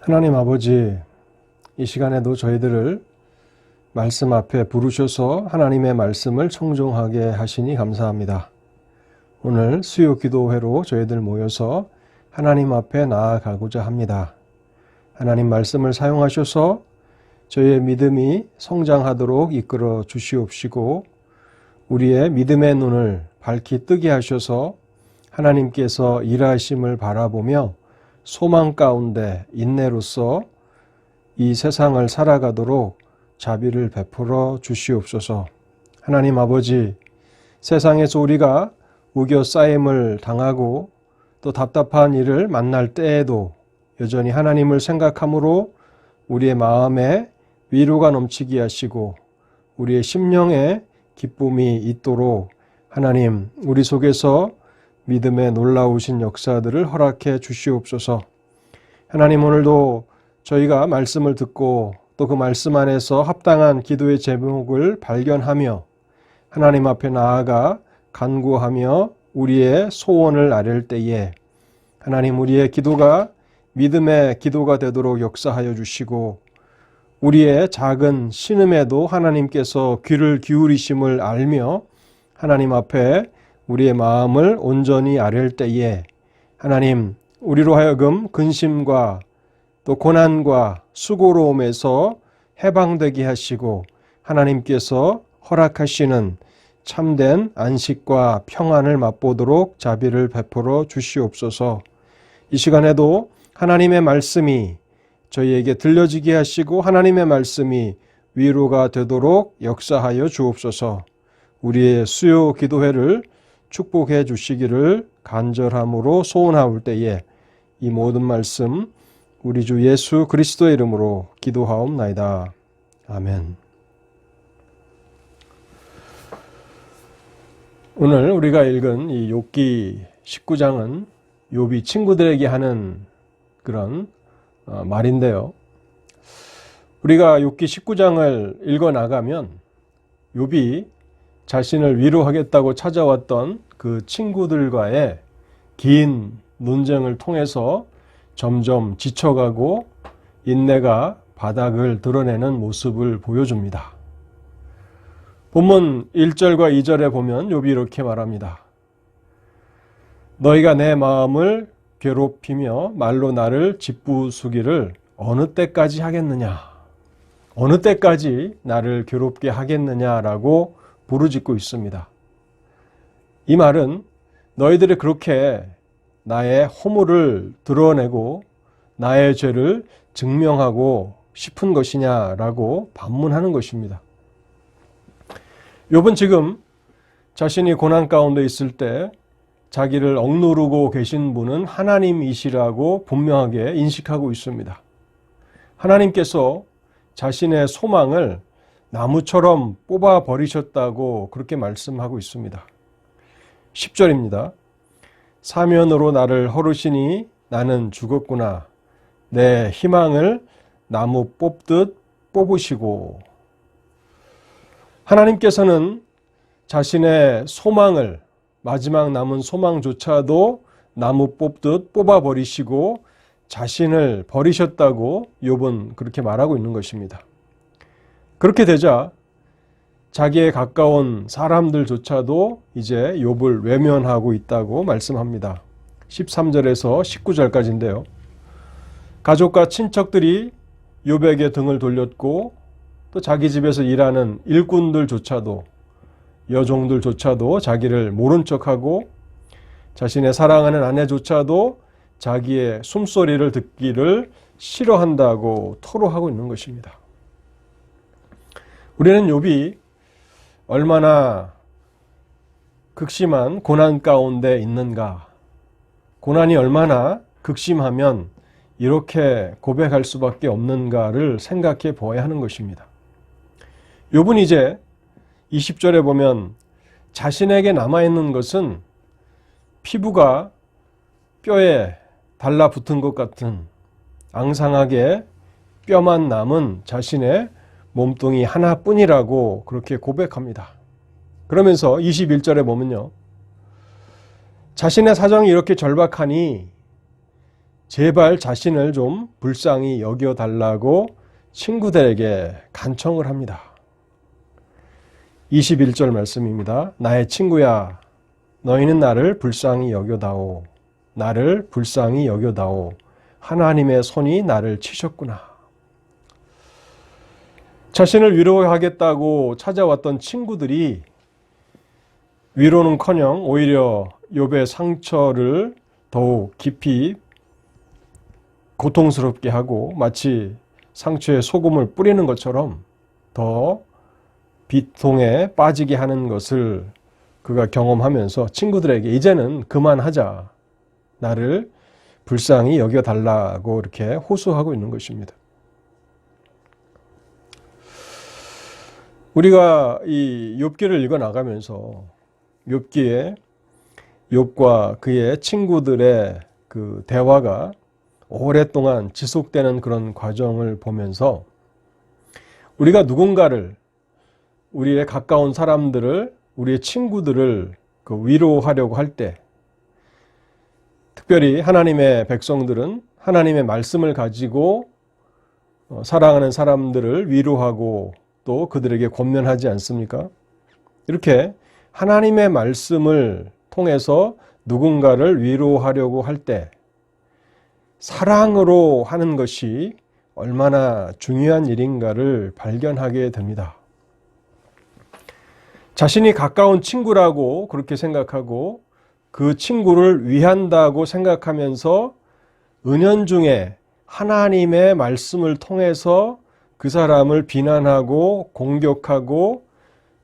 하나님 아버지, 이 시간에도 저희들을 말씀 앞에 부르셔서 하나님의 말씀을 청종하게 하시니 감사합니다. 오늘 수요 기도회로 저희들 모여서 하나님 앞에 나아가고자 합니다. 하나님 말씀을 사용하셔서 저희의 믿음이 성장하도록 이끌어 주시옵시고 우리의 믿음의 눈을 밝히 뜨게 하셔서 하나님께서 일하심을 바라보며 소망 가운데 인내로서 이 세상을 살아가도록 자비를 베풀어 주시옵소서. 하나님 아버지, 세상에서 우리가 우겨싸임을 당하고 또 답답한 일을 만날 때에도 여전히 하나님을 생각함으로 우리의 마음에 위로가 넘치게 하시고 우리의 심령에 기쁨이 있도록 하나님 우리 속에서 믿음의 놀라우신 역사들을 허락해 주시옵소서. 하나님 오늘도 저희가 말씀을 듣고 또 그 말씀 안에서 합당한 기도의 제목을 발견하며 하나님 앞에 나아가 간구하며 우리의 소원을 아뢰을 때에 하나님 우리의 기도가 믿음의 기도가 되도록 역사하여 주시고 우리의 작은 신음에도 하나님께서 귀를 기울이심을 알며 하나님 앞에 우리의 마음을 온전히 아뢰을 때에 하나님 우리로 하여금 근심과 또 고난과 수고로움에서 해방되게 하시고 하나님께서 허락하시는 참된 안식과 평안을 맛보도록 자비를 베풀어 주시옵소서. 이 시간에도 하나님의 말씀이 저희에게 들려지게 하시고 하나님의 말씀이 위로가 되도록 역사하여 주옵소서. 우리의 수요 기도회를 축복해 주시기를 간절함으로 소원하올 때에 이 모든 말씀 우리 주 예수 그리스도의 이름으로 기도하옵나이다. 아멘. 오늘 우리가 읽은 이 욥기 19장은 욥이 친구들에게 하는 그런 말인데요. 우리가 욥기 19장을 읽어나가면 욥이 자신을 위로하겠다고 찾아왔던 그 친구들과의 긴 논쟁을 통해서 점점 지쳐가고 인내가 바닥을 드러내는 모습을 보여줍니다. 본문 1절과 2절에 보면 욥이 이렇게 말합니다. 너희가 내 마음을 괴롭히며 말로 나를 짓부수기를 어느 때까지 하겠느냐? 어느 때까지 나를 괴롭게 하겠느냐라고 부르짖고 있습니다. 이 말은 너희들이 그렇게 나의 허물을 드러내고 나의 죄를 증명하고 싶은 것이냐라고 반문하는 것입니다. 욥은 지금 자신이 고난 가운데 있을 때 자기를 억누르고 계신 분은 하나님이시라고 분명하게 인식하고 있습니다. 하나님께서 자신의 소망을 나무처럼 뽑아버리셨다고 그렇게 말씀하고 있습니다. 10절입니다. 사면으로 나를 허르시니 나는 죽었구나. 내 희망을 나무 뽑듯 뽑으시고. 하나님께서는 자신의 소망을 마지막 남은 소망조차도 나무 뽑듯 뽑아버리시고 자신을 버리셨다고 욥은 그렇게 말하고 있는 것입니다. 그렇게 되자 자기에 가까운 사람들조차도 이제 욥을 외면하고 있다고 말씀합니다. 13절에서 19절까지인데요. 가족과 친척들이 욥에게 등을 돌렸고 또 자기 집에서 일하는 일꾼들조차도 여종들조차도 자기를 모른 척하고 자신의 사랑하는 아내조차도 자기의 숨소리를 듣기를 싫어한다고 토로하고 있는 것입니다. 우리는 욥이 얼마나 극심한 고난 가운데 있는가, 고난이 얼마나 극심하면 이렇게 고백할 수밖에 없는가를 생각해 보아야 하는 것입니다. 욥은 이제 20절에 보면 자신에게 남아있는 것은 피부가 뼈에 달라붙은 것 같은 앙상하게 뼈만 남은 자신의 몸뚱이 하나뿐이라고 그렇게 고백합니다. 그러면서 21절에 보면요. 자신의 사정이 이렇게 절박하니 제발 자신을 좀 불쌍히 여겨달라고 친구들에게 간청을 합니다. 21절 말씀입니다. 나의 친구야, 너희는 나를 불쌍히 여겨다오. 나를 불쌍히 여겨다오. 하나님의 손이 나를 치셨구나. 자신을 위로하겠다고 찾아왔던 친구들이 위로는커녕 오히려 욥의 상처를 더욱 깊이 고통스럽게 하고 마치 상처에 소금을 뿌리는 것처럼 더 비통에 빠지게 하는 것을 그가 경험하면서 친구들에게 이제는 그만하자. 나를 불쌍히 여겨달라고 이렇게 호소하고 있는 것입니다. 우리가 이 욥기를 읽어 나가면서 욥기에 욥과 그의 친구들의 그 대화가 오랫동안 지속되는 그런 과정을 보면서 우리가 누군가를, 우리의 가까운 사람들을, 우리의 친구들을 그 위로하려고 할 때, 특별히 하나님의 백성들은 하나님의 말씀을 가지고 사랑하는 사람들을 위로하고 또 그들에게 권면하지 않습니까? 이렇게 하나님의 말씀을 통해서 누군가를 위로하려고 할 때 사랑으로 하는 것이 얼마나 중요한 일인가를 발견하게 됩니다. 자신이 가까운 친구라고 그렇게 생각하고 그 친구를 위한다고 생각하면서 은연중에 하나님의 말씀을 통해서 그 사람을 비난하고 공격하고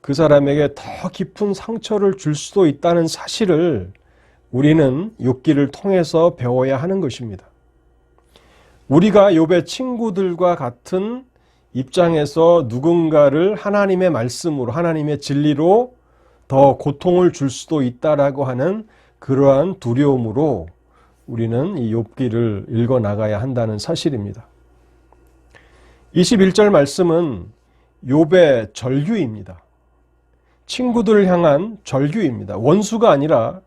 그 사람에게 더 깊은 상처를 줄 수도 있다는 사실을 우리는 욥기를 통해서 배워야 하는 것입니다. 우리가 욥의 친구들과 같은 입장에서 누군가를 하나님의 말씀으로, 하나님의 진리로 더 고통을 줄 수도 있다라고 하는 그러한 두려움으로 우리는 이 욥기를 읽어 나가야 한다는 사실입니다. 21절 말씀은 욥의 절규입니다. 친구들을 향한 절규입니다. 원수가 아니라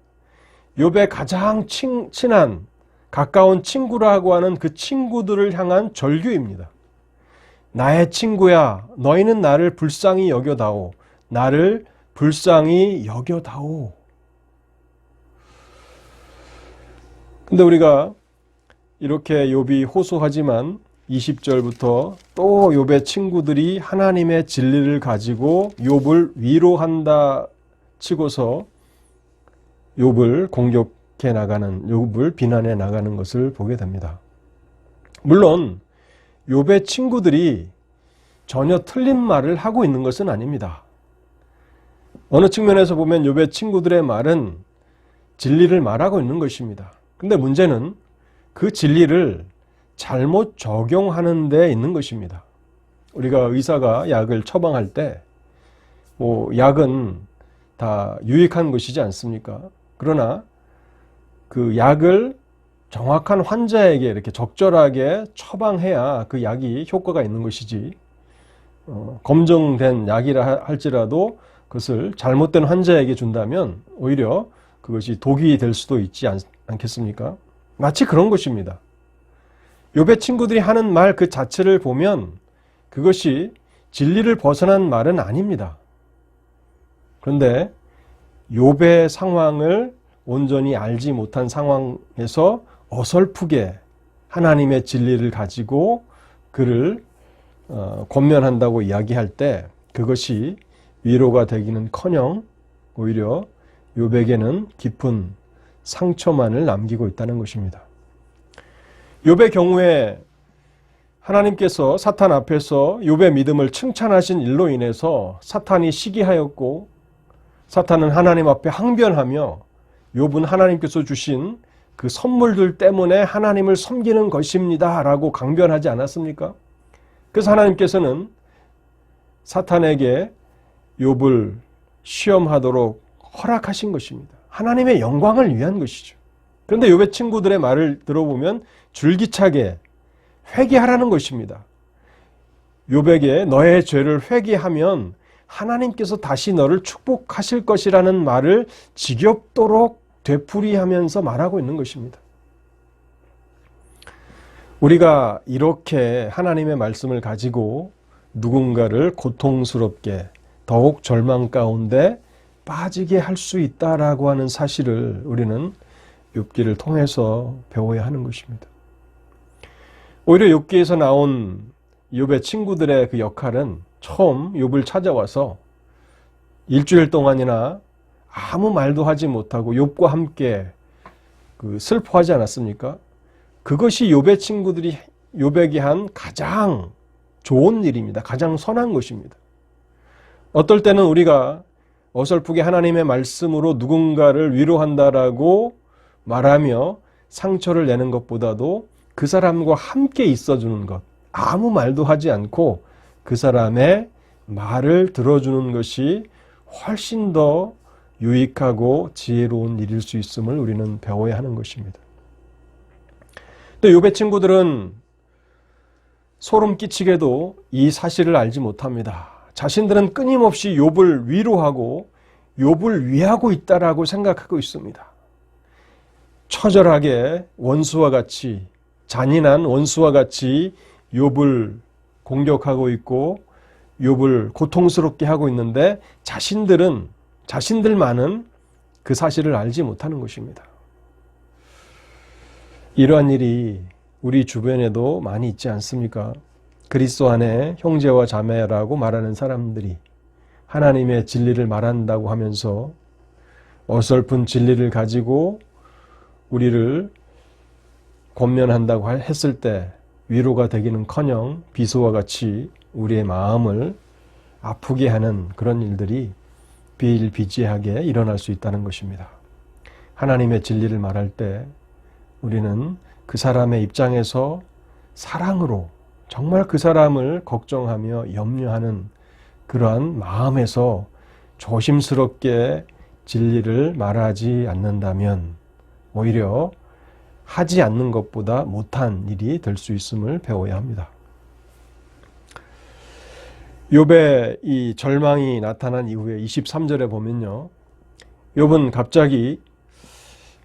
욥의 가장 친한 가까운 친구라고 하는 그 친구들을 향한 절규입니다. 나의 친구야, 너희는 나를 불쌍히 여겨다오. 나를 불쌍히 여겨다오. 근데 우리가 이렇게 욥이 호소하지만 20절부터 또 욥의 친구들이 하나님의 진리를 가지고 욥을 위로한다 치고서 욥을 공격해 나가는, 욥을 비난해 나가는 것을 보게 됩니다. 물론 욥의 친구들이 전혀 틀린 말을 하고 있는 것은 아닙니다. 어느 측면에서 보면 욥의 친구들의 말은 진리를 말하고 있는 것입니다. 근데 문제는 그 진리를 잘못 적용하는 데 있는 것입니다. 우리가 의사가 약을 처방할 때 약은 다 유익한 것이지 않습니까? 그러나 그 약을 정확한 환자에게 이렇게 적절하게 처방해야 그 약이 효과가 있는 것이지, 검증된 약이라 할지라도 그것을 잘못된 환자에게 준다면 오히려 그것이 독이 될 수도 있지 않겠습니까? 마치 그런 것입니다. 욥의 친구들이 하는 말 그 자체를 보면 그것이 진리를 벗어난 말은 아닙니다. 그런데 욥의 상황을 온전히 알지 못한 상황에서 어설프게 하나님의 진리를 가지고 그를 권면한다고 이야기할 때 그것이 위로가 되기는커녕 오히려 욥에게는 깊은 상처만을 남기고 있다는 것입니다. 욥의 경우에 하나님께서 사탄 앞에서 욥의 믿음을 칭찬하신 일로 인해서 사탄이 시기하였고 사탄은 하나님 앞에 항변하며 욥은 하나님께서 주신 그 선물들 때문에 하나님을 섬기는 것입니다 라고 강변하지 않았습니까? 그래서 하나님께서는 사탄에게 욥을 시험하도록 허락하신 것입니다. 하나님의 영광을 위한 것이죠. 그런데 욥의 친구들의 말을 들어보면 줄기차게 회개하라는 것입니다. 욥에게 너의 죄를 회개하면 하나님께서 다시 너를 축복하실 것이라는 말을 지겹도록 되풀이하면서 말하고 있는 것입니다. 우리가 이렇게 하나님의 말씀을 가지고 누군가를 고통스럽게 더욱 절망 가운데 빠지게 할 수 있다라고 하는 사실을 우리는 욥기를 통해서 배워야 하는 것입니다. 오히려 욥기에서 나온 욥의 친구들의 그 역할은 처음 욥을 찾아와서 일주일 동안이나 아무 말도 하지 못하고 욥과 함께 슬퍼하지 않았습니까? 그것이 욥의 친구들이 욥에게 한 가장 좋은 일입니다. 가장 선한 것입니다. 어떨 때는 우리가 어설프게 하나님의 말씀으로 누군가를 위로한다라고 말하며 상처를 내는 것보다도 그 사람과 함께 있어주는 것, 아무 말도 하지 않고 그 사람의 말을 들어주는 것이 훨씬 더 유익하고 지혜로운 일일 수 있음을 우리는 배워야 하는 것입니다. 또 욥의 친구들은 소름 끼치게도 이 사실을 알지 못합니다. 자신들은 끊임없이 욥을 위로하고 욥을 위하고 있다라고 생각하고 있습니다. 처절하게 원수와 같이, 잔인한 원수와 같이 욥을 공격하고 있고 욥을 고통스럽게 하고 있는데 자신들만은 그 사실을 알지 못하는 것입니다. 이러한 일이 우리 주변에도 많이 있지 않습니까? 그리스도 안에 형제와 자매라고 말하는 사람들이 하나님의 진리를 말한다고 하면서 어설픈 진리를 가지고 우리를 권면한다고 했을 때 위로가 되기는커녕 비수와 같이 우리의 마음을 아프게 하는 그런 일들이 비일비재하게 일어날 수 있다는 것입니다. 하나님의 진리를 말할 때 우리는 그 사람의 입장에서 사랑으로 정말 그 사람을 걱정하며 염려하는 그러한 마음에서 조심스럽게 진리를 말하지 않는다면 오히려 하지 않는 것보다 못한 일이 될 수 있음을 배워야 합니다. 욥의 이 절망이 나타난 이후에 23절에 보면요. 욥은 갑자기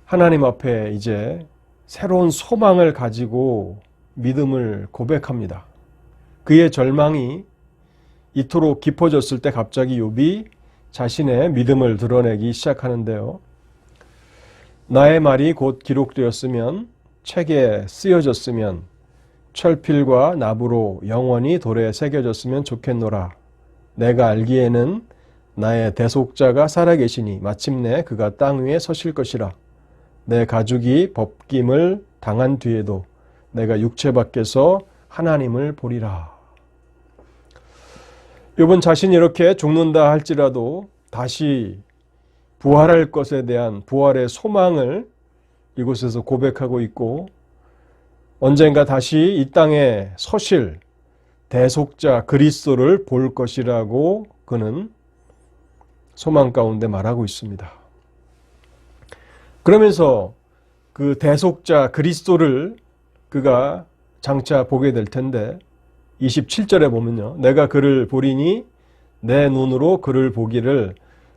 하나님 앞에 이제 새로운 소망을 가지고 믿음을 고백합니다. 그의 절망이 이토록 깊어졌을 때 갑자기 욥이 자신의 믿음을 드러내기 시작하는데요. 나의 말이 곧 기록되었으면 책에 쓰여졌으면 철필과 납으로 영원히 돌에 새겨졌으면 좋겠노라. 내가 알기에는 나의 대속자가 살아계시니 마침내 그가 땅 위에 서실 것이라. 내 가죽이 벗김을 당한 뒤에도 내가 육체 밖에서 하나님을 보리라. 욥은 자신이 이렇게 죽는다 할지라도 다시 부활할 것에 대한 부활의 소망을 이곳에서 고백하고 있고 언젠가 다시 이 땅에 서실 대속자 그리스도를 볼 것이라고 그는 소망 가운데 말하고 있습니다. 그러면서 그 대속자 그리스도를 그가 장차 보게 될 텐데 27절에 보면요. 내가 그를 보리니 내 눈으로 그를 보기를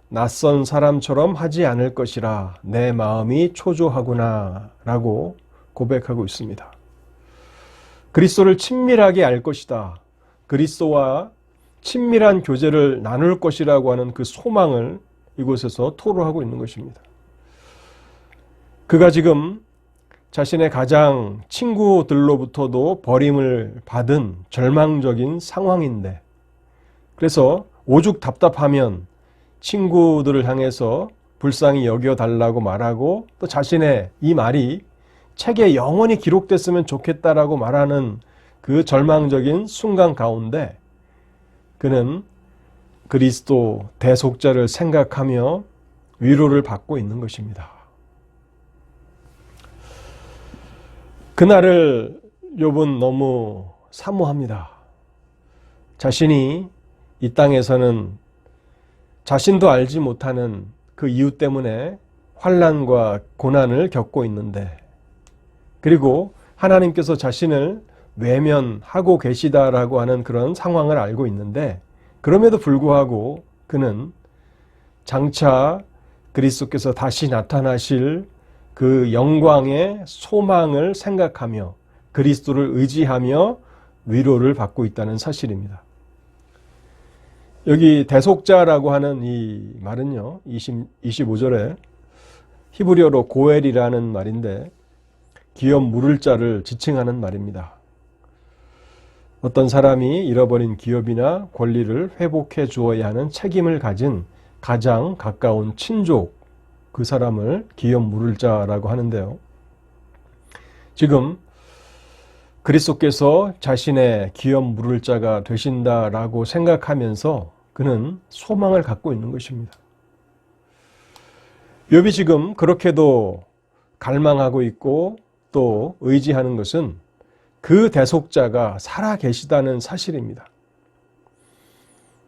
낯선 사람처럼 하지 않을 것이라 내 마음이 초조하구나 라고 고백하고 있습니다. 그리스도를 친밀하게 알 것이다. 그리스도와 친밀한 교제를 나눌 것이라고 하는 그 소망을 이곳에서 토로하고 있는 것입니다. 그가 지금 자신의 가장 친구들로부터도 버림을 받은 절망적인 상황인데 그래서 오죽 답답하면 친구들을 향해서 불쌍히 여겨달라고 말하고 또 자신의 이 말이 책에 영원히 기록됐으면 좋겠다라고 말하는 그 절망적인 순간 가운데 그는 그리스도 대속자를 생각하며 위로를 받고 있는 것입니다. 그날을 욥은 너무 사모합니다. 자신이 이 땅에서는 자신도 알지 못하는 그 이유 때문에 환난과 고난을 겪고 있는데 그리고 하나님께서 자신을 외면하고 계시다라고 하는 그런 상황을 알고 있는데 그럼에도 불구하고 그는 장차 그리스도께서 다시 나타나실 그 영광의 소망을 생각하며 그리스도를 의지하며 위로를 받고 있다는 사실입니다. 여기 대속자라고 하는 이 말은요, 25절에 히브리어로 고엘이라는 말인데 기업 물을 자를 지칭하는 말입니다. 어떤 사람이 잃어버린 기업이나 권리를 회복해 주어야 하는 책임을 가진 가장 가까운 친족, 그 사람을 기업 물을 자라고 하는데요. 지금 그리스도께서 자신의 기업 물을 자가 되신다라고 생각하면서 그는 소망을 갖고 있는 것입니다. 욥이 지금 그렇게도 갈망하고 있고 또 의지하는 것은 그 대속자가 살아 계시다는 사실입니다.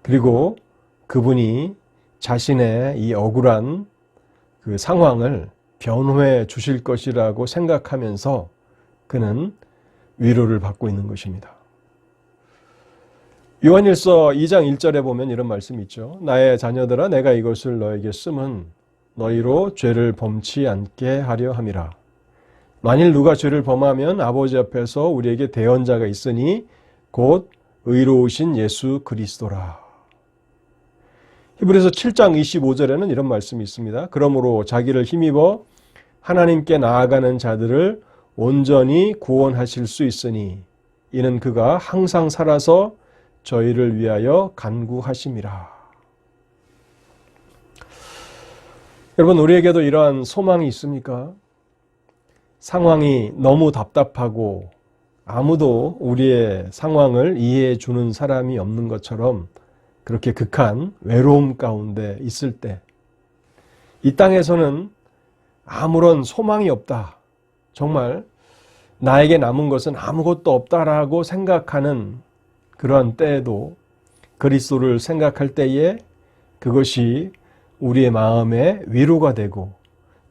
그리고 그분이 자신의 이 억울한 그 상황을 변호해 주실 것이라고 생각하면서 그는 위로를 받고 있는 것입니다. 요한일서 2장 1절에 보면 이런 말씀이 있죠. 나의 자녀들아 내가 이것을 너에게 쓰면 너희로 죄를 범치 않게 하려 함이라. 만일 누가 죄를 범하면 아버지 앞에서 우리에게 대언자가 있으니 곧 의로우신 예수 그리스도라. 히브리서 7장 25절에는 이런 말씀이 있습니다. 그러므로 자기를 힘입어 하나님께 나아가는 자들을 온전히 구원하실 수 있으니 이는 그가 항상 살아서 저희를 위하여 간구하심이라. 여러분, 우리에게도 이러한 소망이 있습니까? 상황이 너무 답답하고 아무도 우리의 상황을 이해해 주는 사람이 없는 것처럼 그렇게 극한 외로움 가운데 있을 때 이 땅에서는 아무런 소망이 없다. 정말 나에게 남은 것은 아무것도 없다라고 생각하는 그러한 때에도 그리스도를 생각할 때에 그것이 우리의 마음에 위로가 되고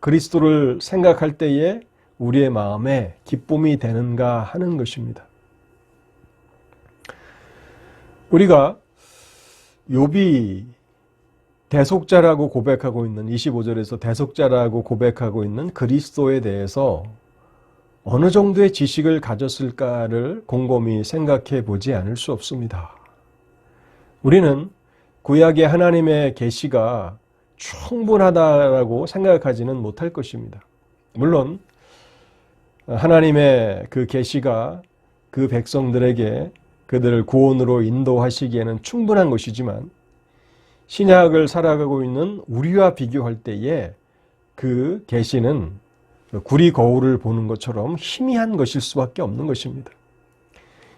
그리스도를 생각할 때에 우리의 마음에 기쁨이 되는가 하는 것입니다. 우리가 욥이 대속자라고 고백하고 있는 25절에서 대속자라고 고백하고 있는 그리스도에 대해서 어느 정도의 지식을 가졌을까를 곰곰이 생각해 보지 않을 수 없습니다. 우리는 구약의 하나님의 계시가 충분하다라고 생각하지는 못할 것입니다. 물론 하나님의 그 계시가 그 백성들에게 그들을 구원으로 인도하시기에는 충분한 것이지만 신약을 살아가고 있는 우리와 비교할 때에 그 계시는 구리 거울을 보는 것처럼 희미한 것일 수밖에 없는 것입니다.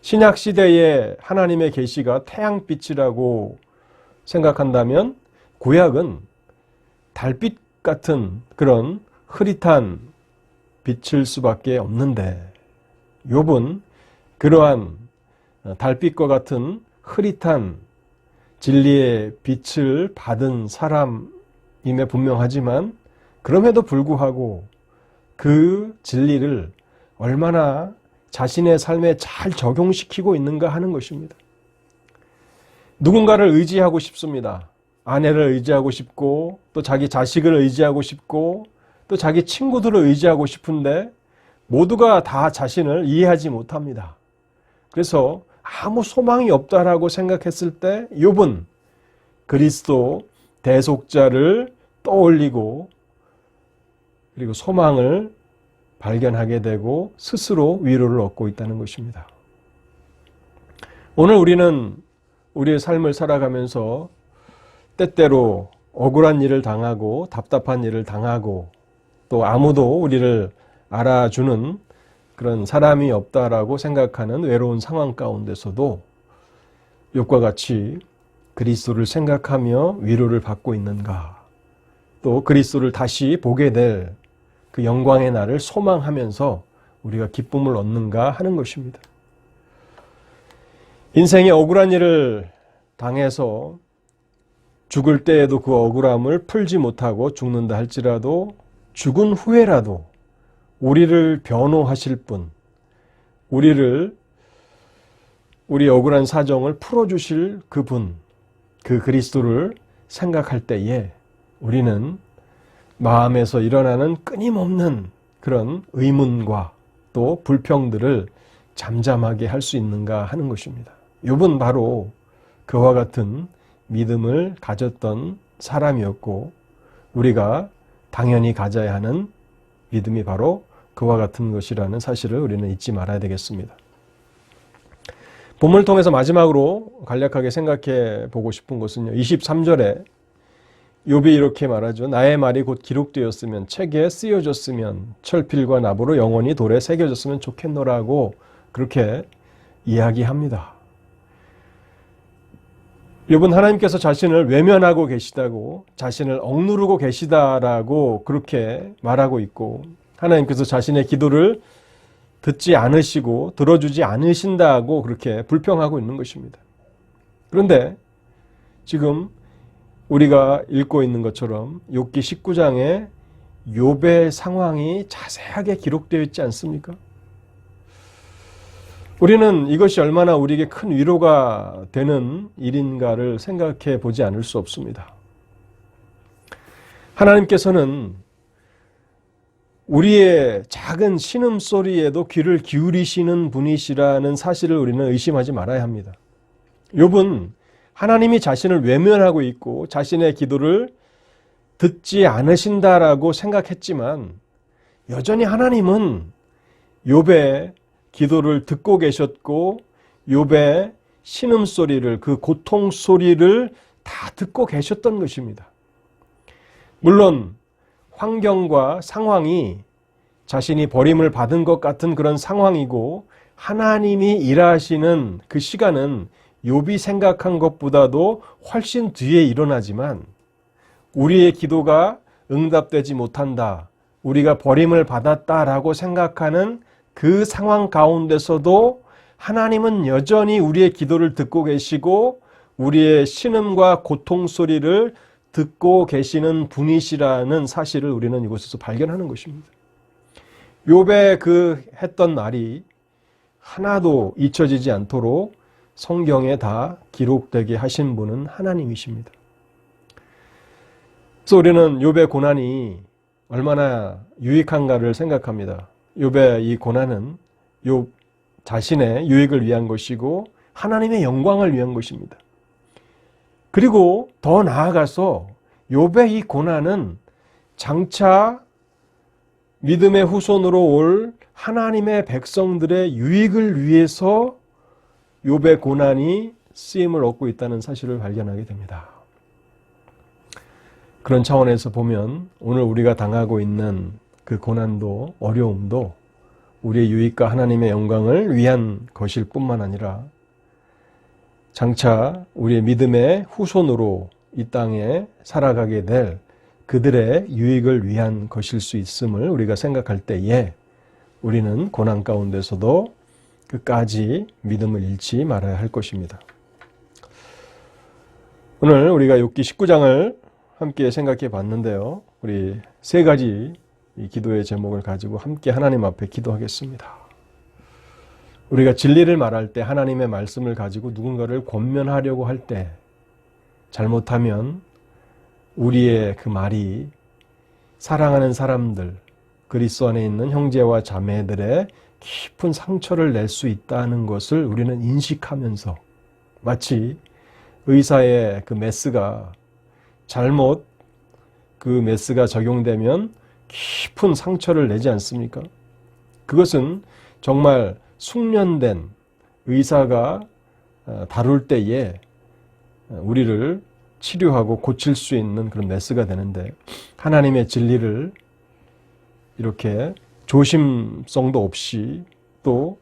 신약 시대의 하나님의 계시가 태양빛이라고 생각한다면 구약은 달빛 같은 그런 흐릿한 빛일 수밖에 없는데 욥은 그러한 달빛과 같은 흐릿한 진리의 빛을 받은 사람임에 분명하지만 그럼에도 불구하고 그 진리를 얼마나 자신의 삶에 잘 적용시키고 있는가 하는 것입니다. 누군가를 의지하고 싶습니다. 아내를 의지하고 싶고 또 자기 자식을 의지하고 싶고 또 자기 친구들을 의지하고 싶은데 모두가 다 자신을 이해하지 못합니다. 그래서 아무 소망이 없다라고 생각했을 때 욥은 그리스도 대속자를 떠올리고 그리고 소망을 발견하게 되고 스스로 위로를 얻고 있다는 것입니다. 오늘 우리는 우리의 삶을 살아가면서 때때로 억울한 일을 당하고 답답한 일을 당하고 또 아무도 우리를 알아주는 그런 사람이 없다라고 생각하는 외로운 상황 가운데서도 욥과 같이 그리스도를 생각하며 위로를 받고 있는가, 또 그리스도를 다시 보게 될 그 영광의 날을 소망하면서 우리가 기쁨을 얻는가 하는 것입니다. 인생의 억울한 일을 당해서 죽을 때에도 그 억울함을 풀지 못하고 죽는다 할지라도 죽은 후에라도 우리를 변호하실 분, 우리 억울한 사정을 풀어주실 그분, 그 그리스도를 생각할 때에 우리는 마음에서 일어나는 끊임없는 그런 의문과 또 불평들을 잠잠하게 할 수 있는가 하는 것입니다. 욥은 바로 그와 같은 믿음을 가졌던 사람이었고 우리가 당연히 가져야 하는 믿음이 바로 그와 같은 것이라는 사실을 우리는 잊지 말아야 되겠습니다. 본문을 통해서 마지막으로 간략하게 생각해 보고 싶은 것은요. 23절에 욥이 이렇게 말하죠. 나의 말이 곧 기록되었으면 책에 쓰여졌으면 철필과 나무로 영원히 돌에 새겨졌으면 좋겠노라고 그렇게 이야기합니다. 욥은 하나님께서 자신을 외면하고 계시다고 자신을 억누르고 계시다라고 그렇게 말하고 있고 하나님께서 자신의 기도를 듣지 않으시고 들어주지 않으신다고 그렇게 불평하고 있는 것입니다. 그런데 지금 우리가 읽고 있는 것처럼 욥기 19장에 욥의 상황이 자세하게 기록되어 있지 않습니까? 우리는 이것이 얼마나 우리에게 큰 위로가 되는 일인가를 생각해 보지 않을 수 없습니다. 하나님께서는 우리의 작은 신음소리에도 귀를 기울이시는 분이시라는 사실을 우리는 의심하지 말아야 합니다. 욥은 하나님이 자신을 외면하고 있고 자신의 기도를 듣지 않으신다라고 생각했지만 여전히 하나님은 욥의 기도를 듣고 계셨고 욥의 신음소리를 그 고통소리를 다 듣고 계셨던 것입니다. 물론 환경과 상황이 자신이 버림을 받은 것 같은 그런 상황이고 하나님이 일하시는 그 시간은 욥이 생각한 것보다도 훨씬 뒤에 일어나지만 우리의 기도가 응답되지 못한다, 우리가 버림을 받았다라고 생각하는 그 상황 가운데서도 하나님은 여전히 우리의 기도를 듣고 계시고 우리의 신음과 고통 소리를 듣고 계시는 분이시라는 사실을 우리는 이곳에서 발견하는 것입니다. 욥의 그 했던 말이 하나도 잊혀지지 않도록 성경에 다 기록되게 하신 분은 하나님이십니다. 그래서 우리는 욥의 고난이 얼마나 유익한가를 생각합니다. 욥의 이 고난은 욥 자신의 유익을 위한 것이고 하나님의 영광을 위한 것입니다. 그리고 더 나아가서 욥의 이 고난은 장차 믿음의 후손으로 올 하나님의 백성들의 유익을 위해서 욥의 고난이 쓰임을 얻고 있다는 사실을 발견하게 됩니다. 그런 차원에서 보면 오늘 우리가 당하고 있는 그 고난도 어려움도 우리의 유익과 하나님의 영광을 위한 것일 뿐만 아니라 장차 우리의 믿음의 후손으로 이 땅에 살아가게 될 그들의 유익을 위한 것일 수 있음을 우리가 생각할 때에 우리는 고난 가운데서도 끝까지 믿음을 잃지 말아야 할 것입니다. 오늘 우리가 욥기 19장을 함께 생각해 봤는데요. 우리 세 가지 이 기도의 제목을 가지고 함께 하나님 앞에 기도하겠습니다. 우리가 진리를 말할 때 하나님의 말씀을 가지고 누군가를 권면하려고 할 때 잘못하면 우리의 그 말이 사랑하는 사람들, 그리스도 안에 있는 형제와 자매들의 깊은 상처를 낼 수 있다는 것을 우리는 인식하면서 마치 의사의 그 메스가 잘못 그 메스가 적용되면 깊은 상처를 내지 않습니까? 그것은 정말 숙련된 의사가 다룰 때에 우리를 치료하고 고칠 수 있는 그런 메스가 되는데 하나님의 진리를 이렇게 조심성도 없이 또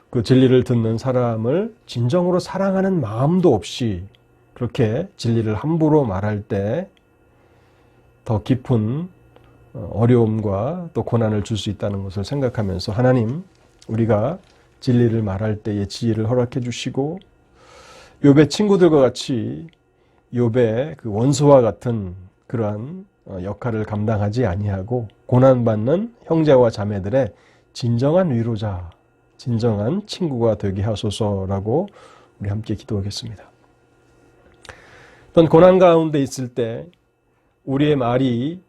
그 진리를 듣는 사람을 진정으로 사랑하는 마음도 없이 그렇게 진리를 함부로 말할 때 더 깊은 어려움과 또 고난을 줄 수 있다는 것을 생각하면서 하나님, 우리가 진리를 말할 때에 지혜를 허락해 주시고 욥의 친구들과 같이 욥의 그 원수와 같은 그러한 역할을 감당하지 아니하고 고난받는 형제와 자매들의 진정한 위로자, 진정한 친구가 되게 하소서라고 우리 함께 기도하겠습니다. 어떤 고난 가운데 있을 때 우리의 말이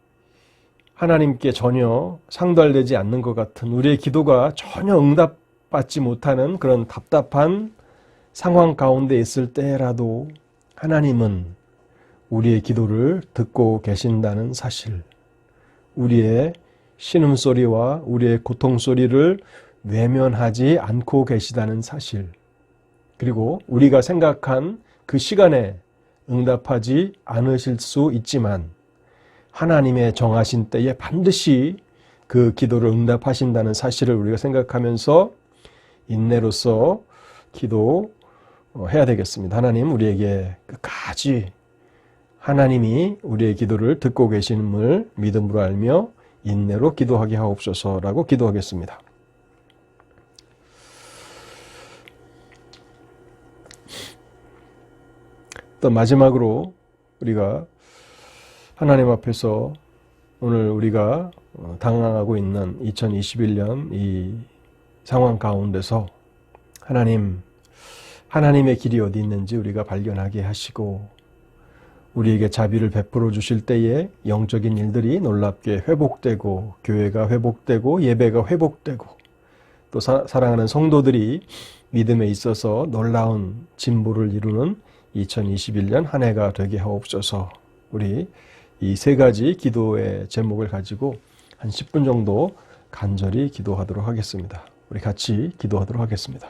하나님께 전혀 상달되지 않는 것 같은, 우리의 기도가 전혀 응답받지 못하는 그런 답답한 상황 가운데 있을 때라도 하나님은 우리의 기도를 듣고 계신다는 사실, 우리의 신음소리와 우리의 고통소리를 외면하지 않고 계시다는 사실, 그리고 우리가 생각한 그 시간에 응답하지 않으실 수 있지만 하나님의 정하신 때에 반드시 그 기도를 응답하신다는 사실을 우리가 생각하면서 인내로서 기도해야 되겠습니다. 하나님, 우리에게 끝까지 하나님이 우리의 기도를 듣고 계심을 믿음으로 알며 인내로 기도하게 하옵소서라고 기도하겠습니다. 또 마지막으로 우리가 하나님 앞에서 오늘 우리가 당황하고 있는 2021년 이 상황 가운데서 하나님의 길이 어디 있는지 우리가 발견하게 하시고 우리에게 자비를 베풀어 주실 때에 영적인 일들이 놀랍게 회복되고 교회가 회복되고 예배가 회복되고 또 사랑하는 성도들이 믿음에 있어서 놀라운 진보를 이루는 2021년 한 해가 되게 하옵소서. 우리 이 세 가지 기도의 제목을 가지고 한 10분 정도 간절히 기도하도록 하겠습니다. 우리 같이 기도하도록 하겠습니다.